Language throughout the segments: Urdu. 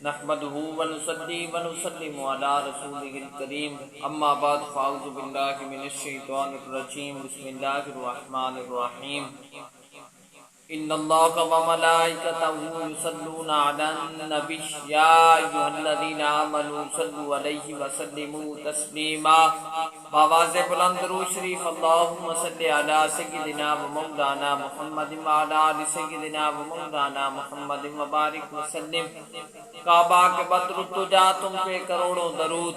نحمده ونصلي ونسلم على رسوله الكريم اما بعد فاعوذ بالله من الشيطان الرجيم بسم الله الرحمن الرحيم ان الله وملائكته يصلون على النبي يا ايها الذين امنوا صلوا عليه وسلموا تسليما بآواز بلند درود شریف اللهم صل على سيدنا ومولانا محمد وعلى ال سيدنا ومولانا محمد وبارك وسلم کعبہ کے بدر الدجا تم پہ کروڑوں درود،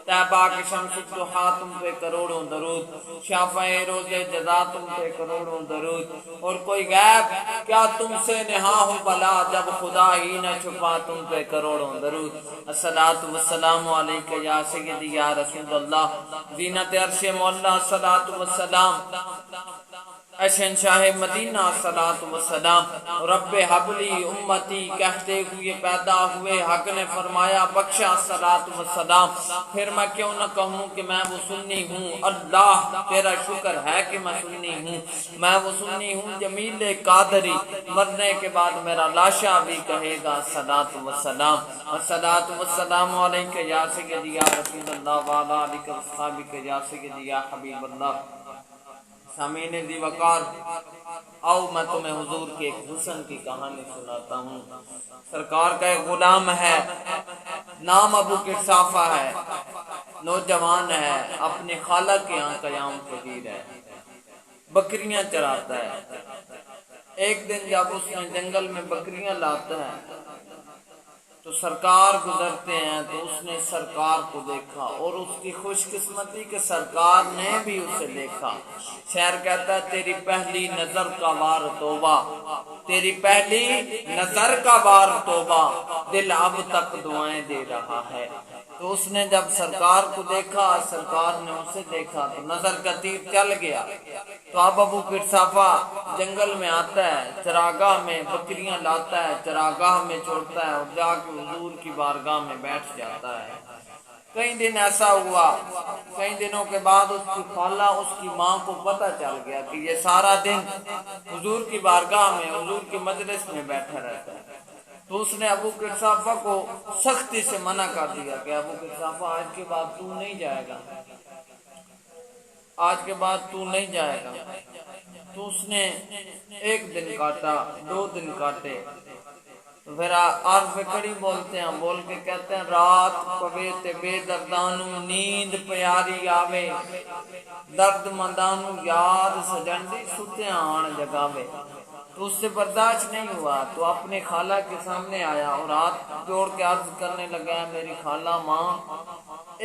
طیبہ کے شمس الضحیٰ تم پہ کروڑوں درود، شافع روز جزا تم پہ کروڑوں درود، اور کوئی غیب کیا تم سے نہا ہو بلا جب خدا ہی نہ چھپا تم پہ کروڑوں درود۔ الصلاۃ والسلام علیکہ یا سیدی یا رسول اللہ، زینت عرش مولا الصلاۃ والسلام، اے شہنشاہ مدینہ الصلاۃ والسلام، رب حبلی امتی کہتے ہوئے پیدا ہوئے حق نے فرمایا بخشا الصلاۃ والسلام۔ پھر میں کیوں نہ کہوں کہ میں وہ سنی ہوں، اللہ تیرا شکر ہے کہ میں سنی ہوں، میں وہ سنی ہوں جمیل قادری، مرنے کے بعد میرا لاشا بھی کہے گا الصلاۃ والسلام۔ الصلاۃ والسلام علیکہ یا سیدی یا رسول اللہ وعلی آلک واصحابک یا سیدی یا حبیب اللہ۔ سامعین ذی وقار، آؤ میں تمہیں حضور کے ایک حسن کی کہانی سناتا ہوں۔ سرکار کا ایک غلام ہے، نام ابو قرصافہ ہے، نوجوان ہے، اپنی خالہ کے یہاں قیام پذیر ہے، بکریاں چراتا ہے۔ ایک دن جب اس نے جنگل میں بکریاں لاتا ہے تو سرکار گزرتے ہیں، تو اس نے سرکار کو دیکھا اور اس کی خوش قسمتی کہ سرکار نے بھی اسے دیکھا۔ شاعر کہتا ہے تیری پہلی نظر کا وار توبہ، تیری پہلی نظر کا وار توبہ، دل اب تک دعائیں دے رہا ہے۔ تو اس نے جب سرکار کو دیکھا، سرکار نے اسے دیکھا تو نظر کا تیر چل گیا۔ تو اب ابو قرصافہ جنگل میں آتا ہے، چراگاہ میں بکریاں لاتا ہے، چراگاہ میں چھوڑتا ہے اور جا کے حضور کی بارگاہ میں بیٹھ جاتا ہے۔ کئی دن ایسا ہوا، کئی دنوں کے بعد اس کی خالہ، اس کی ماں کو پتہ چل گیا کہ یہ سارا دن حضور کی بارگاہ میں، حضور کی مجلس میں بیٹھا رہتا ہے۔ تو اس نے ابو قرصافہ کو سختی سے منع کر دیا کہ ابو قرصافہ آج کے بعد تو نہیں جائے گا، آج کے بعد تو نہیں جائے گا۔ تو اس نے ایک دن کاٹا، 2 دن کاٹے، تو پھر عرف کڑی بولتے ہیں، بول کے کہتے ہیں رات پوے تے بے دردانو نیند پیاری آوے، درد مندانو یاد سجندی ستے آن جگاوے۔ تو اس سے برداشت نہیں ہوا، تو اپنے خالہ کے سامنے آیا اور ہاتھ جوڑ کے عرض کرنے لگا ہے میری خالہ ماں،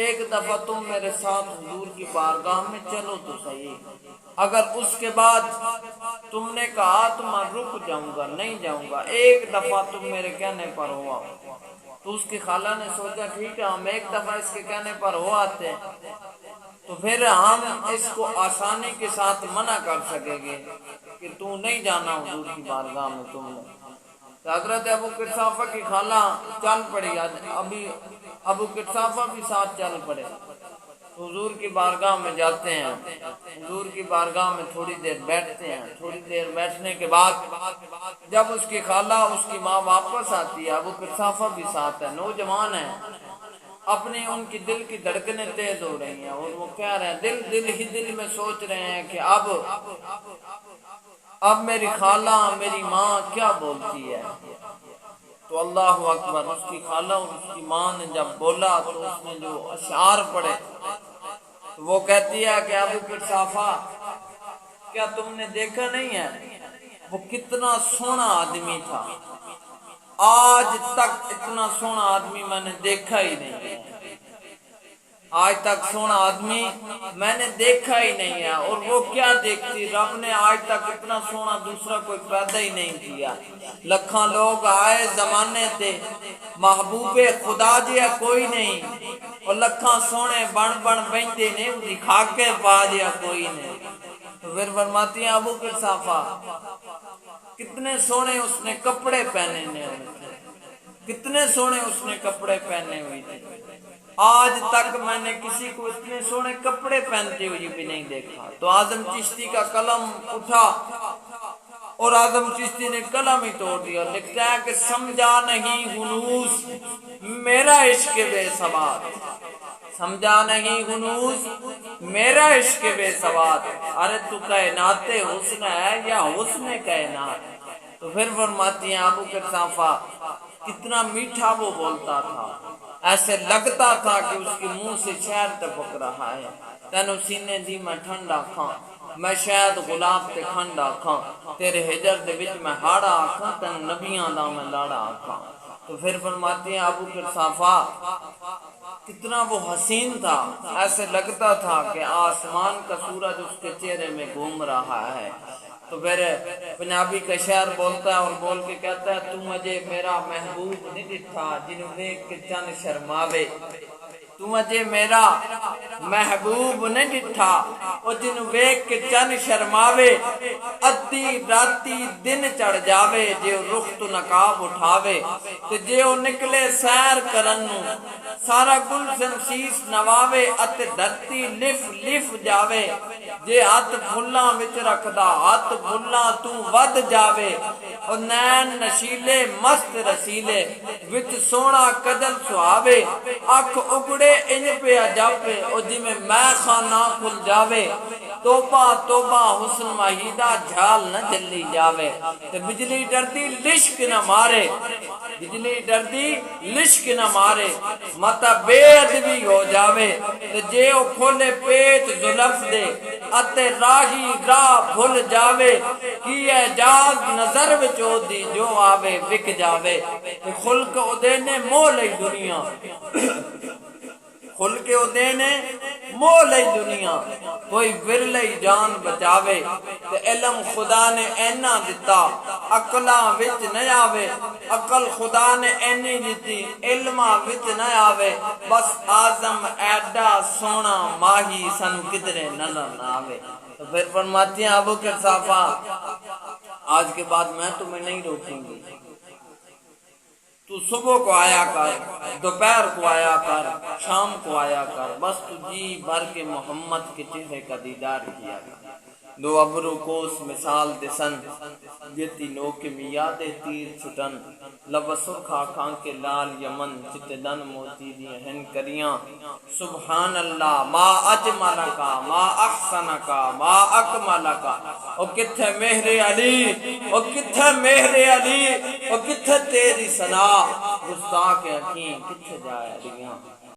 ایک دفعہ تم میرے ساتھ حضور کی بارگاہ میں چلو تو صحیح، اگر اس کے بعد تم نے کہا تو میں رک جاؤں گا، نہیں جاؤں گا، ایک دفعہ تم میرے کہنے پر ہو آؤ۔ تو اس کی خالہ نے سوچا ٹھیک ہے ہم ایک دفعہ اس کے کہنے پر ہو آتے ہیں تو پھر ہم اس کو آسانی کے ساتھ منع کر سکیں گے کہ تو نہیں جانا حضور کی بارگاہ میں تم نے۔ تو حضرت ابو قرصافہ کی خالہ چل پڑی، ابھی ابو قرصافہ بھی ساتھ چل پڑے، حضور کی بارگاہ میں جاتے ہیں، حضور کی بارگاہ میں تھوڑی دیر بیٹھتے ہیں۔ تھوڑی دیر بیٹھنے کے بعد جب اس کی خالہ، اس کی ماں واپس آتی ہے، ابو قرصافہ بھی ساتھ ہے، نوجوان ہے، اپنی ان کی دل کی دھڑکنیں تیز ہو رہی ہیں اور وہ کہہ رہے ہیں دل میں سوچ رہے ہیں کہ اب میری خالہ، میری ماں کیا بولتی ہے۔ تو اللہ اکبر، اس کی خالہ اور اس کی ماں نے جب بولا تو اس نے جو اشعار پڑھے تو وہ کہتی ہے کہ ابو قرصافہ کیا تم نے دیکھا نہیں ہے وہ کتنا سونا آدمی تھا، آج تک اتنا سونا آدمی میں نے دیکھا ہی نہیں ہے، آج تک سونا آدمی میں نے دیکھا ہی نہیں ہے۔ اور وہ کیا دیکھتی، رب نے آج تک اتنا سونا دوسرا کوئی پیدا ہی نہیں کیا۔ لکھاں لوگ آئے زمانے تے محبوب خدا جیا کوئی نہیں، اور لکھاں سونے بن بہندے نے دکھا کے پا جیا کوئی نہیں۔ تو پھر فرماتی ہیں ابو قرصافہ کتنے سونے اس نے کپڑے پہنے ہوئے تھے، کتنے سونے اس نے کپڑے پہنے ہوئے تھے، آج تک میں نے کسی کو اتنے سونے کپڑے پہنتے ہوئے بھی نہیں دیکھا۔ تو اعظم چشتی کا قلم اٹھا اور اعظم چشتی نے قلم ہی توڑ دیا، لکھتا ہے کہ سمجھا نہیں ہنوز میرا عشق بے ثبات، سمجھا نہیں ہنوز میرا عشق بے ثبات، ارے تو کائنات حسن ہے یا حسن کائنات؟ تو پھر فرماتی ہیں ابو بکر صافہ کتنا میٹھا وہ بولتا تھا، ایسے لگتا تھا کہ اس کے منہ سے شہد ٹپک رہا ہے، تینو سینے دی میں ٹھنڈا کھاں، میں شاید غلاب تے کھنڈا کھاں، تیرے ہجر دے وچ میں ہاڑا آکھاں، تینو نبیاں دا میں لاڑا آکھاں۔ تو پھر فرماتے ہیں ابو بکر صافہ کتنا وہ حسین تھا، ایسے لگتا تھا کہ آسمان کا سورج اس کے چہرے میں گھوم رہا ہے۔ تو پھر پنجابی کا شعر بولتا ہے اور بول کے کہتا ہے، تو مجھے میرا محبوب نہیں ڈٹھا جنوں دیکھ کے چن شرماوے، تو مجھے میرا محبوب نے ڈٹھا او جنوں ویکھ کے چن شرماوے، ادھی راتی دن چڑھ جاوے جے او رخ تو نقاب اٹھاوے، تے جے او نکلے سیر کرن نوں سارا گلشن شیش نواوے، اتے دھرتی لف لف جاوے، جے ہاتھ پھلاں وچ رکھدا ہاتھ پھلاں تو ود جاوے، او نین نشیلے مست رسیلے وچ سونا کجل سہاوے، اکھ اگڑے انج پہ جاوے او جی میں خانہ کھل جاوے، توبہ توبہ حسن مہیدہ جھال نہ جلی جاوے، تے بجلی ڈردی لشک نہ مارے، بجلی ڈردی لشک نہ مارے، متا بے ادبی ہو جاوے، تے جے او کھولے پیٹ زلف دے اتے راہی راہ بھول جاوے، کی اعجاز نظر وچو دی جو آوے وک جاوے، تے خلق او دینے مول ای دنیا، خل کے دینے مول ای دنیا، کوئی ورلئی جان بچاوے، تے علم خدا نے اینا دیتا عقلاں وچ نہ آوے، عقل خدا نے اینی دیتی علماں وچ نہ آوے، بس آزم ایڈا سونا ماہی سن کدرے نظر نہ آوے۔ تو پھر فرماتی ہیں ابو بکر صافہ آج کے بعد میں تمہیں نہیں روکوں گی، تو صبح کو آیا کر، دوپہر کو آیا کر، شام کو آیا کر، بس تو جی بھر کے محمد کے چہرے کا دیدار کیا کر۔ دو ابرو کوس مثال دسن، جتی نوک میاد تیر چھٹن، لب سرخا کھان کے لال یمن، چتے دن موتی دی ہن کریاں، سبحان اللہ ما اجملکا ما احسنکا ما اکملکا، او کتھے مہر علی، او کتھے مہر علی، او کتھے تیری ثنا، گستاخ حکیم کتھے جائے علیاں۔